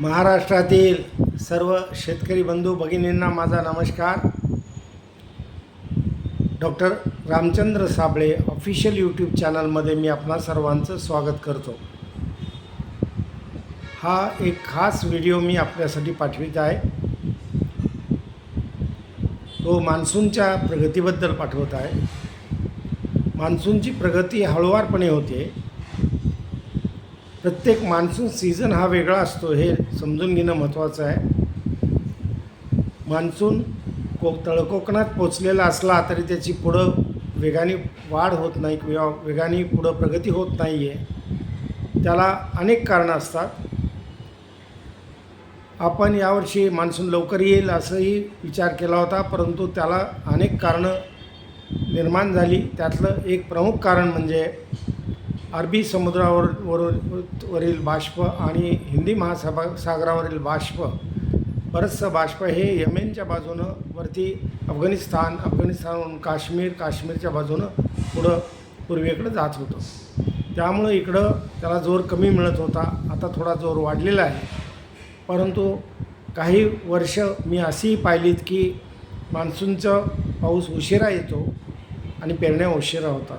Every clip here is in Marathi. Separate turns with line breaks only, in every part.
महाराष्ट्रातील सर्व शेतकरी बंधू भगिनींना माझा नमस्कार. Doctor Ramchandra Sable official YouTube चॅनलमध्ये मी आपणा सर्वांचं स्वागत करतो. हा एक खास व्हिडिओ मी आपल्यासाठी पाठवित आहे. तो मान्सूनच्या प्रगतीबद्दल पाठवत आहे. मान्सूनची प्रगती हळूवारपणे होते. प्रत्येक मान्सून सीझन हा वेगळा असतो हे समजून घेणं महत्त्वाचं आहे. मान्सून तळकोकणात पोचलेला असला तरी त्याची पुढं वेगाने वाढ होत नाही किंवा वेगाने पुढं प्रगती होत नाही आहे. त्याला अनेक कारणं असतात. आपण यावर्षी मान्सून लवकर येईल असंही विचार केला होता, परंतु त्याला अनेक कारणं निर्माण झाली. त्यातलं एक प्रमुख कारण म्हणजे अरबी समुद्रावरील बाष्प आणि हिंदी महासागरावरील बाष्प, बरंचसं बाष्प हे यमेनच्या बाजूनं वरती अफगाणिस्तानवरून काश्मीरच्या बाजूनं पुढं पूर्वेकडं जात होतं. त्यामुळं इकडं त्याला जोर कमी मिळत होता. आता थोडा जोर वाढलेला आहे. परंतु काही वर्ष मी अशीही पाहिलीत की मान्सूनचं पाऊस उशिरा येतो आणि पेरण्या उशिरा होतात.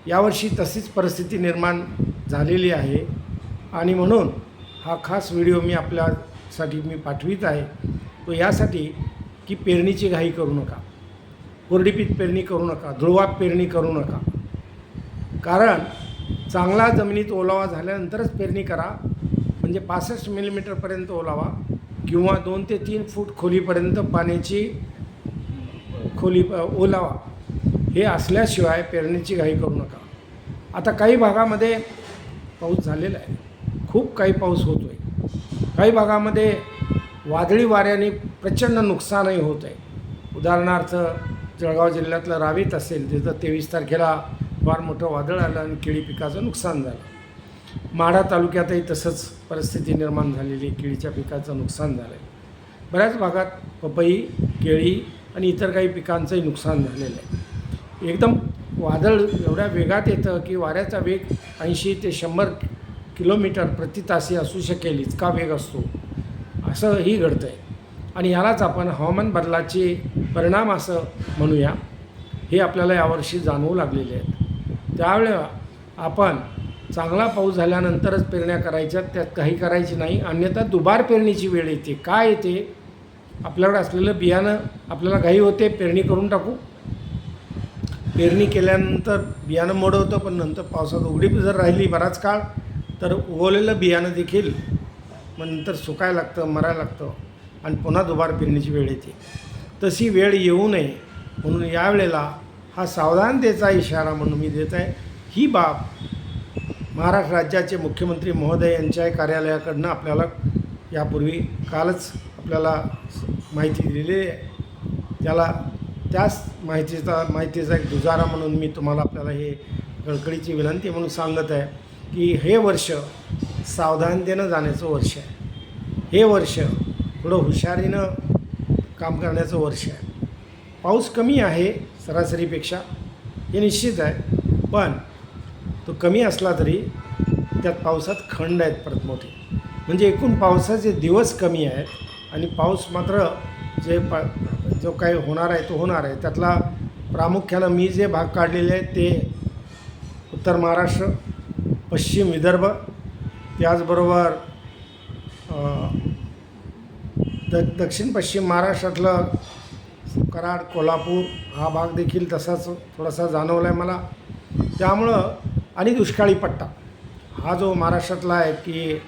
यावर्षी तशीच परिस्थिती निर्माण झालेली आहे आणि म्हणून हा खास व्हिडिओ मी आपल्यासाठी पाठवित आहे. तो यासाठी की पेरणीची घाई करू नका, कोरडीपीक पेरणी करू नका, धुळवाप पेरणी करू नका. कारण चांगला जमिनीत ओलावा झाल्यानंतरच पेरणी करा. म्हणजे 65 मिलीमीटरपर्यंत ओलावा किंवा 2 ते 3 फूट खोलीपर्यंत पाण्याची ओलावा हे असल्याशिवाय पेरणीची घाई करू नका. आता काही भागामध्ये पाऊस झालेला आहे, खूप काही पाऊस होतो आहे. काही भागामध्ये वादळी वाऱ्याने प्रचंड नुकसानही होत आहे. उदाहरणार्थ जळगाव जिल्ह्यातलं रावेत असेल, तिथं 23 तारखेला फार मोठं वादळ आलं आणि केळी पिकाचं नुकसान झालं. माढा तालुक्यातही तसंच परिस्थिती निर्माण झालेली, केळीच्या पिकाचं नुकसान झालं आहे. बऱ्याच भागात पपई, केळी आणि इतर काही पिकांचंही नुकसान झालेलं आहे. एकदम वादळ एवढ्या वेगात येतं की वाऱ्याचा वेग 80 ते 100 किलोमीटर प्रति तास असू शकेल इतका वेग असतो. असंही घडतं आहे आणि ह्यालाच आपण हवामान बदलाचे परिणाम असं म्हणूया. हे आपल्याला यावर्षी जाणवू लागलेले आहेत. त्यावेळेला आपण चांगला पाऊस झाल्यानंतरच पेरण्या करायच्या, त्यात काही करायची नाही. अन्यथा दुबार पेरणीची वेळ येते. काय येते? आपल्याकडे असलेलं बियाणं आपल्याला घाई होते, पेरणी करून टाकू. पेरणी केल्यानंतर बियाणं मोडं होतं, पण नंतर पावसात उघडीप जर राहिली बराच काळ तर उगवलेलं बियाणं देखील मग नंतर सुकायला लागतं, मरायला लागतं आणि पुन्हा दुबार पेरणीची वेळ येते. तशी वेळ येऊ नये म्हणून यावेळेला हा सावधानतेचा इशारा म्हणून मी देत आहे. ही बाब महाराष्ट्र राज्याचे मुख्यमंत्री महोदय यांच्या कार्यालयाकडनं आपल्याला यापूर्वी कालच आपल्याला माहिती दिलेली आहे. त्याच माहितीचा एक दुजारा म्हणून मी तुम्हाला आपल्याला हे कळकळीची विनंती म्हणून सांगत आहे की हे वर्ष सावधानतेनं जाण्याचं वर्ष आहे. हे वर्ष थोडं हुशारीनं काम करण्याचं वर्ष आहे. पाऊस कमी आहे सरासरीपेक्षा, हे निश्चित आहे. पण तो कमी असला तरी त्यात पावसात खंड आहेत परत मोठे. म्हणजे एकूण पावसाचे दिवस कमी आहेत आणि पाऊस मात्र जो काही होणार आहे तो होणार आहे. त्यातला प्रामुख्यानं मी जे भाग काढलेले आहेत ते उत्तर महाराष्ट्र, पश्चिम विदर्भ, त्याचबरोबर दक्षिण पश्चिम महाराष्ट्रातलं कराड, कोल्हापूर हा भाग देखील तसाच थोडासा जाणवला आहे मला. त्यामुळं आणि दुष्काळी पट्टा हा जो महाराष्ट्रातला आहे की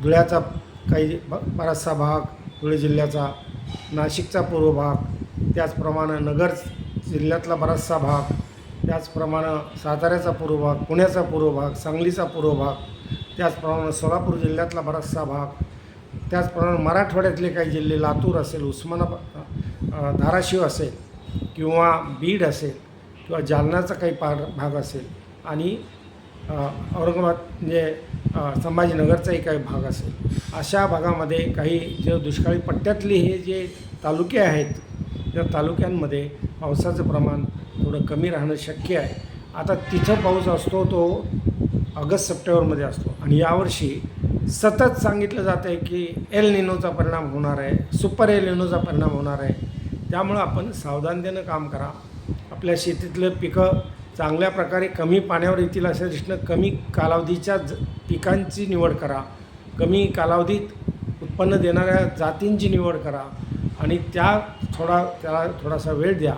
धुळ्याचा काही बराचसा भाग, धुळे जिल्ह्याचा, नाशिकचा पूर्व भाग, त्याचप्रमाणे नगर जिल्ह्यातला बराचसा भाग, त्याचप्रमाणे साताऱ्याचा पूर्व भाग, पुण्याचा पूर्व भाग, सांगलीचा पूर्व भाग, त्याचप्रमाणे सोलापूर जिल्ह्यातला बराचसा भाग, त्याचप्रमाणे मराठवाड्यातले काही जिल्हे, लातूर असेल, धाराशिव असेल किंवा बीड असेल किंवा जालन्याचा काही भाग असेल आणि औरंगाबाद म्हणजे संभाजीनगरचाही काही भाग असेल. अशा भागामध्ये काही जे दुष्काळी पट्ट्यातले हे जे तालुके आहेत त्या तालुक्यांमध्ये पावसाचं प्रमाण थोडं कमी राहणं शक्य आहे. आता तिथं पाऊस असतो तो ऑगस्ट सप्टेंबरमध्ये असतो आणि यावर्षी सतत सांगितलं जातं आहे की एल निनोचा परिणाम होणार आहे, सुपर एल निनोचा परिणाम होणार आहे. त्यामुळं आपण सावधानतेनं काम करा. आपल्या शेतीतलं पिकं चांगल्या प्रकारे कमी पाण्यावर येतील अशा दृष्टीनं कमी कालावधीच्या पिकांची निवड करा. कमी कालावधीत उत्पन्न देणाऱ्या जातींची निवड करा आणि त्याला थोडासा वेळ द्या.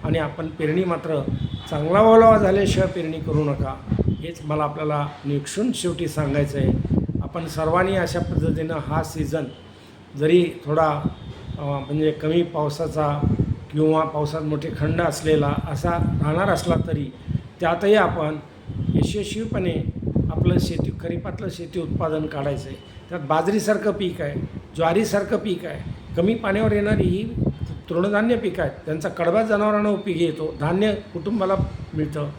आणि आपण पेरणी मात्र चांगला ओलावा झाल्याशिवाय पेरणी करू नका. हेच मला आपल्याला निक्षून शेवटी सांगायचं आहे. आपण सर्वांनी अशा पद्धतीनं हा सीझन जरी थोडा म्हणजे कमी पावसाचा किंवा पावसात मोठे खंड असलेला असा राहणार असला तरी त्यातही आपण यशस्वीपणे आपलं खरीपातलं शेती उत्पादन काढायचं आहे. त्यात बाजरीसारखं पीक आहे, ज्वारीसारखं पीक आहे, कमी पाण्यावर येणारी ही तृणधान्य पीक आहेत. त्यांचा कडबा जनावरांना उपयोगी येतो, धान्य कुटुंबाला मिळतं.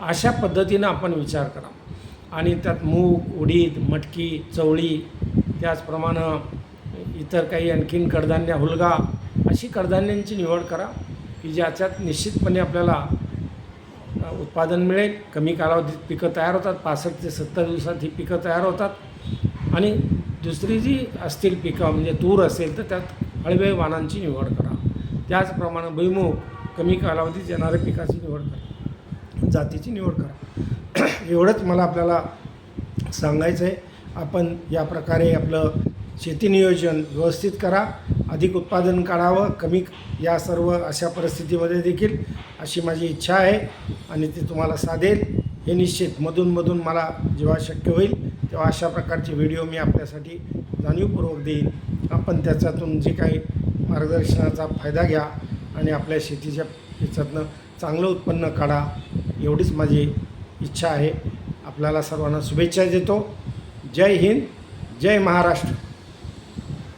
अशा पद्धतीनं आपण विचार करा. आणि त्यात मूग, उडीद, मटकी, चवळी, त्याचप्रमाणे इतर काही आणखीन कडधान्य, हुलगा अशी कडधान्यांची निवड करा की ज्याच्यात निश्चितपणे आपल्याला उत्पादन मिळेल. कमी कालावधीत पिकं तयार होतात. 65 ते 70 दिवसात ही पिकं तयार होतात. आणि दुसरी जी असतील पिकं म्हणजे तूर असेल तर त्यात हळवे वाणांची निवड करा. त्याचप्रमाणे भुईमूग कमी कालावधीत येणाऱ्या पिकाची निवड करा, जातीची निवड करा. एवढंच मला आपल्याला सांगायचं आहे. आपण या प्रकारे आपलं शेती नियोजन व्यवस्थित करा, अधिक उत्पादन काढावं कमी या सर्व अशा परिस्थितीमध्ये देखील अशी माझी इच्छा आहे आणि ती तुम्हाला साधेल हे निश्चित. मधून मला जेव्हा शक्य होईल तेव्हा अशा प्रकारचे व्हिडिओ मी आपल्यासाठी जाणीवपूर्वक देईन. आपण त्याच्यातून जे काही मार्गदर्शनाचा फायदा घ्या आणि आपल्या शेतीच्या याच्यातनं चांगलं उत्पन्न काढा, एवढीच माझी इच्छा आहे. आपल्याला सर्वांना शुभेच्छा देतो. जय हिंद, जय महाराष्ट्र.